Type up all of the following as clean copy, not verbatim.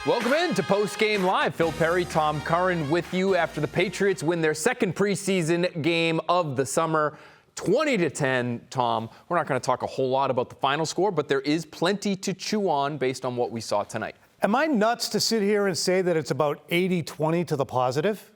Welcome in to Post Game Live. Phil Perry, Tom Curran with you after the Patriots win their second preseason game of the summer, 20-10. Tom, we're not going to talk a whole lot about the final score, but there is plenty to chew on based on what we saw tonight. Am I nuts to sit here and say that it's about 80-20 to the positive?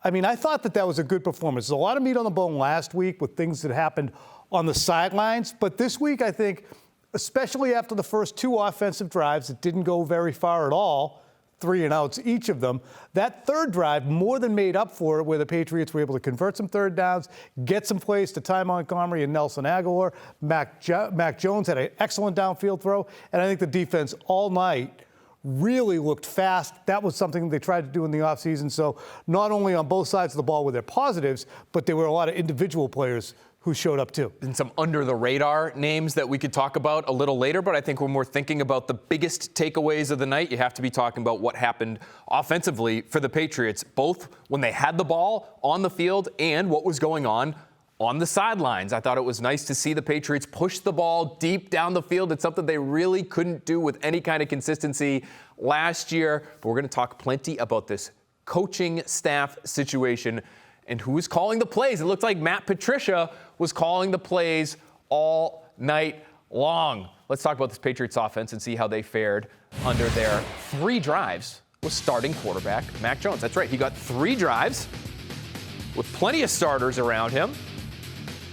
I mean, I thought that was a good performance. There's a lot of meat on the bone last week with things that happened on the sidelines, but this week I think, especially after the first two offensive drives that didn't go very far at all, 3 and outs each of them, that third drive more than made up for it, where the Patriots were able to convert some third downs, get some plays to Ty Montgomery and Nelson Aguilar. Mac Jones had an excellent downfield throw, and I think the defense all night really looked fast. That was something they tried to do in the offseason. So not only on both sides of the ball were there positives, but there were a lot of individual players who showed up too. And some under-the-radar names that we could talk about a little later, but I think when we're thinking about the biggest takeaways of the night, you have to be talking about what happened offensively for the Patriots, both when they had the ball on the field and what was going on the sidelines. I thought it was nice to see the Patriots push the ball deep down the field. It's something they really couldn't do with any kind of consistency last year. But we're going to talk plenty about this coaching staff situation and who is calling the plays. It looked like Matt Patricia was calling the plays all night long. Let's talk about this Patriots offense and see how they fared under their 3 drives with starting quarterback Mac Jones. That's right, he got 3 drives with plenty of starters around him.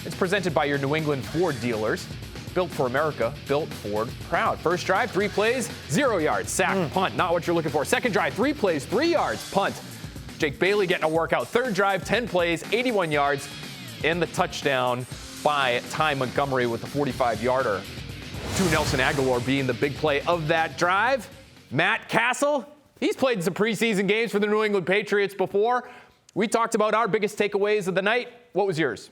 It's presented by your New England Ford dealers. Built for America, built Ford proud. First drive, 3 plays, 0 yards, sack, punt, not what you're looking for. Second drive, 3 plays, 3 yards, punt. Jake Bailey getting a workout. Third drive, 10 plays, 81 yards, and the touchdown by Ty Montgomery with the 45-yarder. To Nelson Aguilar being the big play of that drive. Matt Cassel, he's played in some preseason games for the New England Patriots before. We talked about our biggest takeaways of the night. What was yours?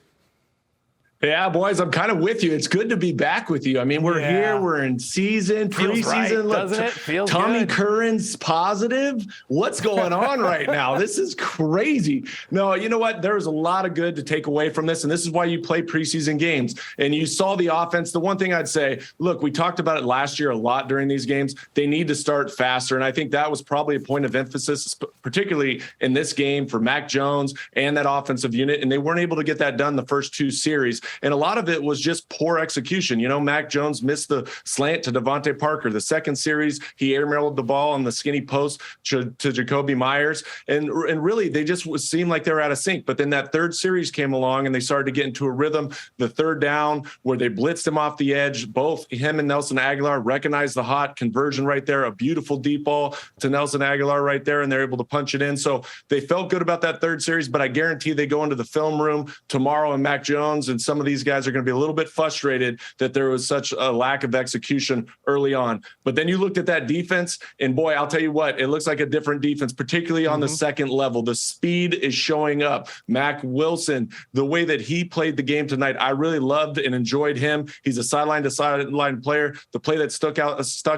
Yeah, boys, I'm kind of with you. It's good to be back with you. I mean, we're here. We're in season, Feels preseason. right, Look, doesn't it? Feels Tommy good. Curran's positive. What's going on right now? This is crazy. No, you know what? There's a lot of good to take away from this, and this is why you play preseason games. And you saw the offense. The one thing I'd say, look, we talked about it last year a lot during these games. They need to start faster, and I think that was probably a point of emphasis, particularly in this game for Mac Jones and that offensive unit, and they weren't able to get that done the first 2 series. And a lot of it was just poor execution. You know, Mac Jones missed the slant to Devontae Parker. The second series, he airmailed the ball on the skinny post to Jacoby Myers. And really, they just seemed like they were out of sync. But then that third series came along and they started to get into a rhythm. The third down where they blitzed him off the edge, both him and Nelson Aguilar recognized the hot conversion right there, a beautiful deep ball to Nelson Aguilar right there, and they're able to punch it in. So they felt good about that third series, but I guarantee they go into the film room tomorrow and Mac Jones and some of these guys are going to be a little bit frustrated that there was such a lack of execution early on. But then you looked at that defense, and boy, I'll tell you what, it looks like a different defense, particularly on the second level. The speed is showing up. Mac Wilson, the way that he played the game tonight, I really loved and enjoyed him. He's a sideline-to-sideline player. The play that stuck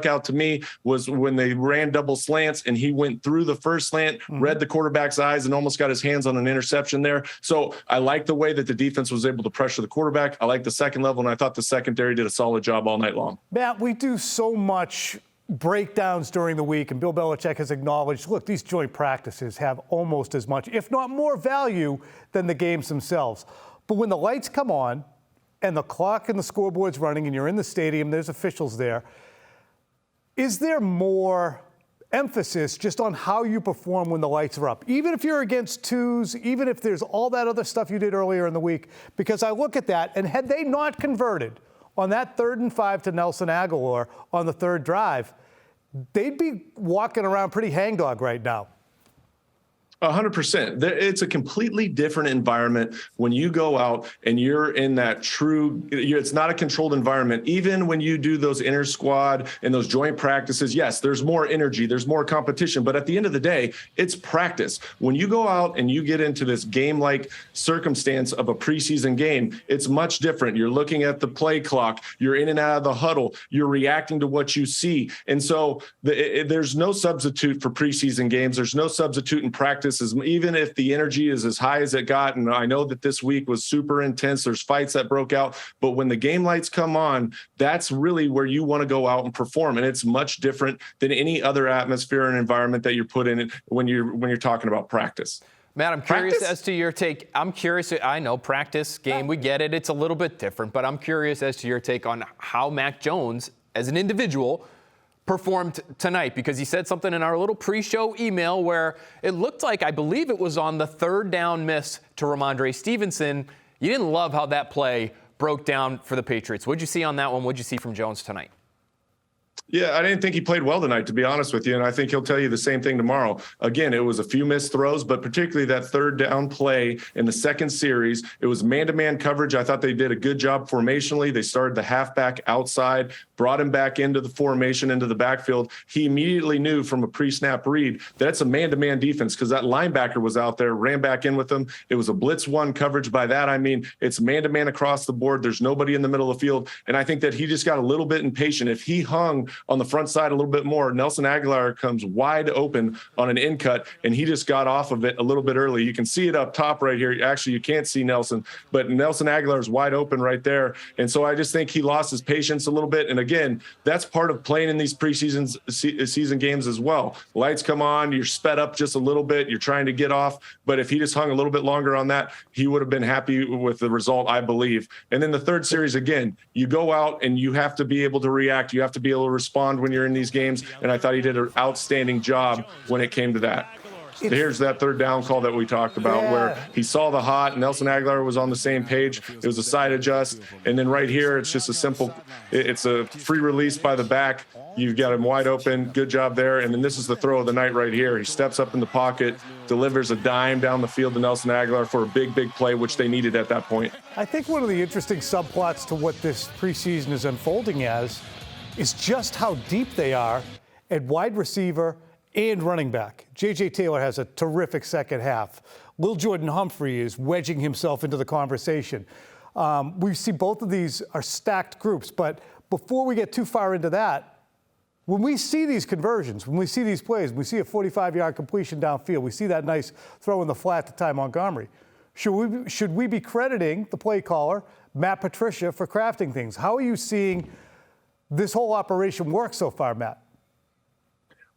out to me was when they ran double slants, and he went through the first slant, read the quarterback's eyes, and almost got his hands on an interception there. So I like the way that the defense was able to pressure the quarterback. I like the second level, and I thought the secondary did a solid job all night long. Matt, we do so much breakdowns during the week, and Bill Belichick has acknowledged, look, these joint practices have almost as much, if not more value than the games themselves. But when the lights come on and the clock and the scoreboard's running and you're in the stadium, there's officials there, is there more emphasis just on how you perform when the lights are up, even if you're against twos, even if there's all that other stuff you did earlier in the week? Because I look at that, and had they not converted on that 3rd and 5 to Nelson Aguilar on the third drive, they'd be walking around pretty hangdog right now. 100%. It's a completely different environment when you go out and you're in that it's not a controlled environment. Even when you do those inter squad and those joint practices, yes, there's more energy, there's more competition, but at the end of the day, it's practice. When you go out and you get into this game-like circumstance of a preseason game, it's much different. You're looking at the play clock, you're in and out of the huddle, you're reacting to what you see. And so there's no substitute for preseason games. There's no substitute in practice practice, even if the energy is as high as it got, and I know that this week was super intense, there's fights that broke out, but when the game lights come on, that's really where you want to go out and perform. And it's much different than any other atmosphere and environment that you're put in when you're talking about practice. Matt, I'm curious as to your take. I'm curious. I know practice game, we get it. It's a little bit different, but I'm curious as to your take on how Mac Jones, as an individual, performed tonight, because he said something in our little pre-show email where it looked like, I believe it was on the third down miss to Ramondre Stevenson. You didn't love how that play broke down for the Patriots. What'd you see on that one? What'd you see from Jones tonight? Yeah, I didn't think he played well tonight, to be honest with you, and I think he'll tell you the same thing tomorrow. Again, it was a few missed throws, but particularly that third down play in the second series, it was man-to-man coverage. I thought they did a good job formationally. They started the halfback outside, brought him back into the formation, into the backfield. He immediately knew from a pre-snap read that it's a man-to-man defense because that linebacker was out there, ran back in with them. It was a blitz one coverage. By that, I mean it's man-to-man across the board. There's nobody in the middle of the field, and I think that he just got a little bit impatient. If he hung on the front side a little bit more, Nelson Aguilar comes wide open on an in cut, and he just got off of it a little bit early. You can see it up top right here. Actually, you can't see Nelson, but Nelson Aguilar is wide open right there. And so I just think he lost his patience a little bit. And again, that's part of playing in these preseason season games as well. Lights come on, you're sped up just a little bit, you're trying to get off. But if he just hung a little bit longer on that, he would have been happy with the result, I believe. And then the third series, again, you go out and you have to be able to react. You have to be able to respond when you're in these games, and I thought he did an outstanding job when it came to that. Here's that third down call that we talked about where he saw the hot. Nelson Aguilar was on the same page. It was a side adjust. And then right here, it's just a simple, it's a free release by the back. You've got him wide open. Good job there. And then this is the throw of the night right here. He steps up in the pocket, delivers a dime down the field to Nelson Aguilar for a big, big play, which they needed at that point. I think one of the interesting subplots to what this preseason is unfolding as is just how deep they are at wide receiver and running back. J.J. Taylor has a terrific second half. Lil Jordan Humphrey is wedging himself into the conversation. We see both of these are stacked groups, but before we get too far into that, when we see these conversions, when we see these plays, we see a 45-yard completion downfield, we see that nice throw in the flat to Ty Montgomery. Should we be crediting the play caller, Matt Patricia, for crafting things? How are you seeing this whole operation work so far, Matt?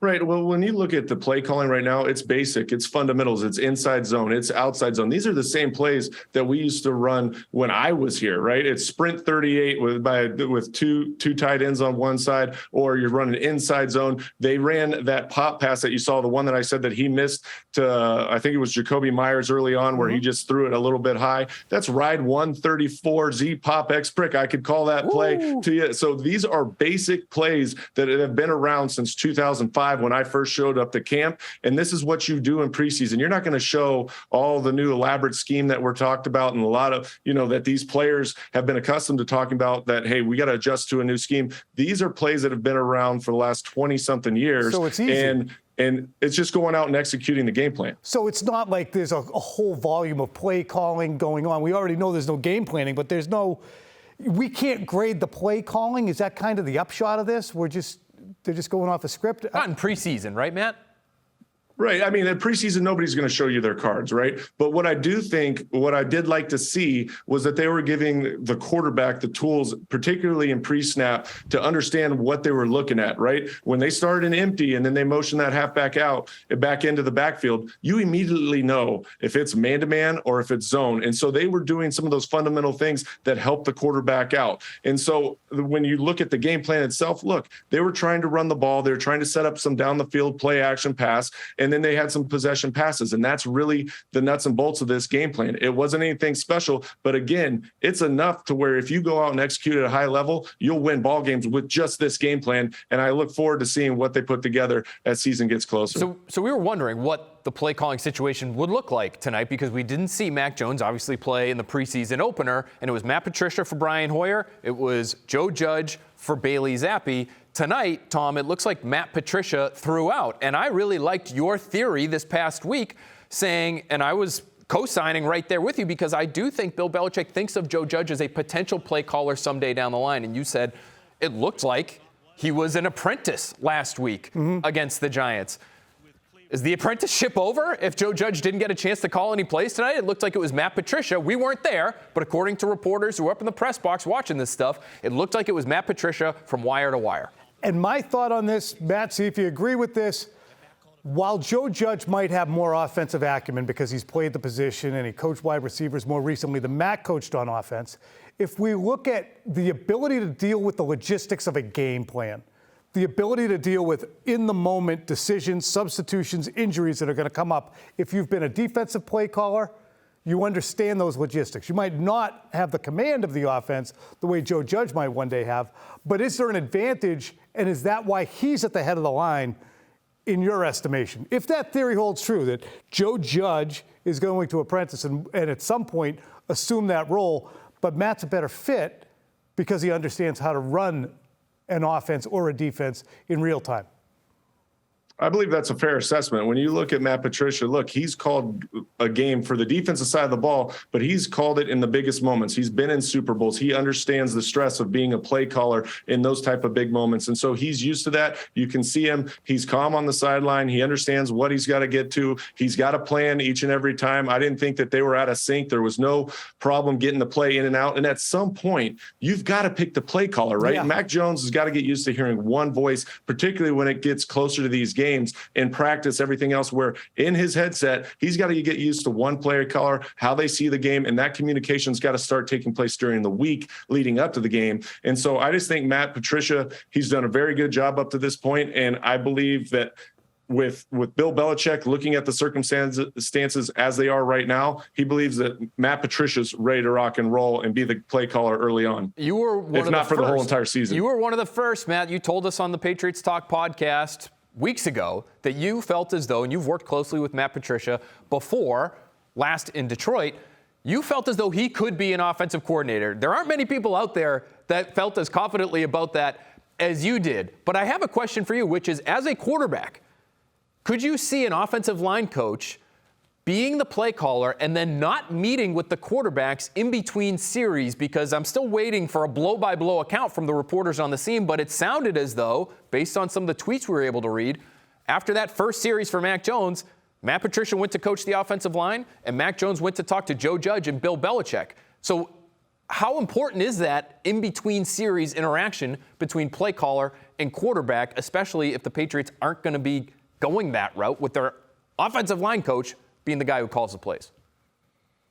Right. Well, when you look at the play calling right now, it's basic, it's fundamentals, it's inside zone, it's outside zone. These are the same plays that we used to run when I was here, right? It's sprint 38 with two tight ends on one side, or you're running inside zone. They ran that pop pass that you saw, the one that I said that he missed to, I think it was Jacoby Myers early on, where he just threw it a little bit high. That's ride 134 Z pop X prick. I could call that play to you. So these are basic plays that have been around since 2005. When I first showed up to camp, and this is what you do in preseason. You're not going to show all the new elaborate scheme that we're talked about, and a lot of, that these players have been accustomed to talking about, that, hey, we got to adjust to a new scheme. These are plays that have been around for the last 20 something years. So it's easy. And it's just going out and executing the game plan. So it's not like there's a whole volume of play calling going on. We already know there's no game planning, but we can't grade the play calling. Is that kind of the upshot of this? They're just going off a script? Not in preseason, right, Matt? Right. I mean, in preseason, nobody's going to show you their cards, right? But what I did like to see was that they were giving the quarterback the tools, particularly in pre-snap, to understand what they were looking at, right? When they started in empty and then they motion that halfback out and back into the backfield, you immediately know if it's man-to-man or if it's zone. And so they were doing some of those fundamental things that help the quarterback out. And so when you look at the game plan itself, look, they were trying to run the ball. They were trying to set up some down the field play action pass. And then they had some possession passes, and that's really the nuts and bolts of this game plan. It wasn't anything special, but again, it's enough to where if you go out and execute at a high level, you'll win ball games with just this game plan. And I look forward to seeing what they put together as season gets closer. So we were wondering what the play calling situation would look like tonight, because we didn't see Mac Jones obviously play in the preseason opener, and it was Matt Patricia for Brian Hoyer. It was Joe Judge for Bailey Zappi. Tonight, Tom, it looks like Matt Patricia threw out. And I really liked your theory this past week saying, and I was co-signing right there with you, because I do think Bill Belichick thinks of Joe Judge as a potential play caller someday down the line. And you said it looked like he was an apprentice last week against the Giants. Is the apprenticeship over if Joe Judge didn't get a chance to call any plays tonight? It looked like it was Matt Patricia. We weren't there, but according to reporters who were up in the press box watching this stuff, it looked like it was Matt Patricia from wire to wire. And my thought on this, Matt, see if you agree with this. While Joe Judge might have more offensive acumen because he's played the position and he coached wide receivers more recently than Matt coached on offense, if we look at the ability to deal with the logistics of a game plan, the ability to deal with in-the-moment decisions, substitutions, injuries that are going to come up. If you've been a defensive play caller, you understand those logistics. You might not have the command of the offense the way Joe Judge might one day have, but is there an advantage, and is that why he's at the head of the line in your estimation? If that theory holds true, that Joe Judge is going to apprentice and at some point assume that role, but Matt's a better fit because he understands how to run an offense or a defense in real time. I believe that's a fair assessment. When you look at Matt Patricia, look, he's called a game for the defensive side of the ball, but he's called it in the biggest moments. He's been in Super Bowls. He understands the stress of being a play caller in those type of big moments. And so he's used to that. You can see him. He's calm on the sideline. He understands what he's got to get to. He's got a plan each and every time. I didn't think that they were out of sync. There was no problem getting the play in and out. And at some point, you've got to pick the play caller, right? Yeah. Mac Jones has got to get used to hearing one voice, particularly when it gets closer to these games in practice, everything else, where in his headset, he's got to get used to one player caller, how they see the game, and that communication's got to start taking place during the week leading up to the game. And so I just think Matt Patricia, he's done a very good job up to this point, and I believe that with Bill Belichick looking at the circumstances as they are right now, he believes that Matt Patricia's ready to rock and roll and be the play caller early on. You were one if of not the for the whole entire season. You were one of the first, Matt. You told us on the Patriots Talk podcast weeks ago that you felt as though, and you've worked closely with Matt Patricia before, last in Detroit, you felt as though he could be an offensive coordinator. There aren't many people out there that felt as confidently about that as you did. But I have a question for you, which is, as a quarterback, could you see an offensive line coach being the play caller and then not meeting with the quarterbacks in between series? Because I'm still waiting for a blow-by-blow account from the reporters on the scene, but it sounded as though, based on some of the tweets we were able to read, after that first series for Mac Jones, Matt Patricia went to coach the offensive line, and Mac Jones went to talk to Joe Judge and Bill Belichick. So how important is that in-between series interaction between play caller and quarterback, especially if the Patriots aren't going to be going that route with their offensive line coach being the guy who calls the plays?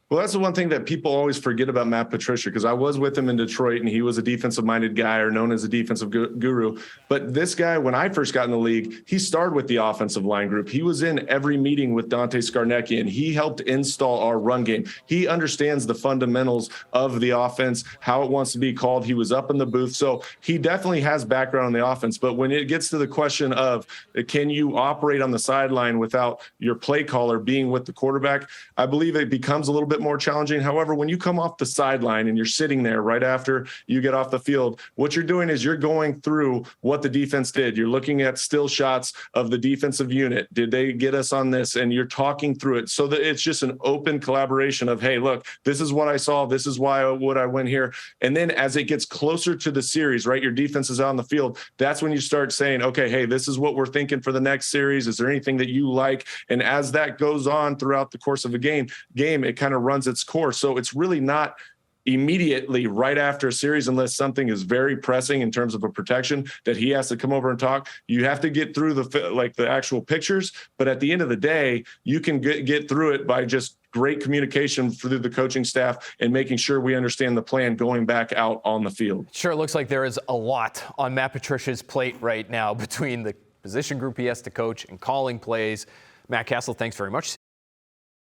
Well, that's the one thing that people always forget about Matt Patricia, because I was with him in Detroit and he was a defensive-minded guy, or known as a defensive guru. But this guy, when I first got in the league, he started with the offensive line group. He was in every meeting with Dante Scarnecchia, and he helped install our run game. He understands the fundamentals of the offense, how it wants to be called. He was up in the booth. So he definitely has background on the offense. But when it gets to the question of can you operate on the sideline without your play caller being with the quarterback, I believe it becomes a little bit more challenging. However, when you come off the sideline and you're sitting there right after you get off the field, what you're doing is you're going through what the defense did. You're looking at still shots of the defensive unit. Did they get us on this? And you're talking through it so that it's just an open collaboration of, hey, look, this is what I saw. This is why I went here. And then as it gets closer to the series, right, your defense is out on the field. That's when you start saying, okay, hey, this is what we're thinking for the next series. Is there anything that you like? And as that goes on throughout the course of a game, it kind of runs its course. So it's really not immediately right after a series, unless something is very pressing in terms of a protection, that he has to come over and talk. You have to get through the actual pictures, but at the end of the day, you can get through it by just great communication through the coaching staff and making sure we understand the plan going back out on the field. Sure, it looks like there is a lot on Matt Patricia's plate right now between the position group he has to coach and calling plays. Matt Cassel, thanks very much.